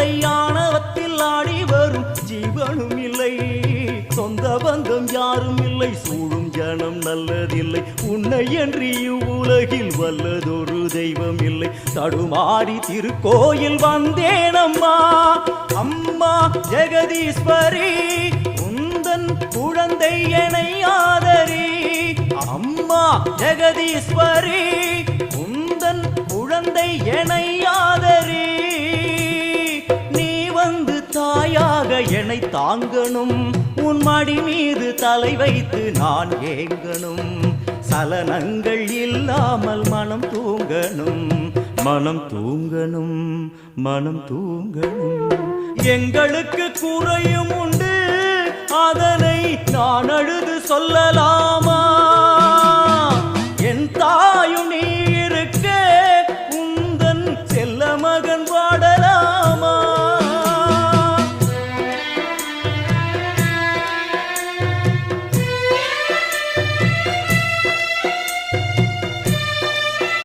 இல்லை, ஆணவத்தில் ஆடி வரும் ஜீவனும் இல்லை. சொந்த பந்தம் யாரும் இல்லை, சூழும் ஜனம் நல்லதில்லை. உன்னை என்று இவ்வுலகில் வல்லதொரு தெய்வம் இல்லை. தடுமாறி திருக்கோயில் வந்தேன் அம்மா, அம்மா ஜெகதீஸ்வரி, உந்தன் குழந்தை என்னை ஆதரி. அம்மா ஜெகதீஸ்வரி, உந்தன் குழந்தை என்னை ஆதரி. நீ வந்து தாயாக என்னை தாங்கணும், உன் மடி மீது தலை வைத்து நான் ஏங்கணும். சலனங்கள் இல்லாமல் மனம் தூங்கணும், மனம் தூங்கணும், மனம் தூங்கணும். எங்களுக்கு குறையும் உண்டு, அதனை நான் அழுது சொல்லலாமா? என் தாயும் நீ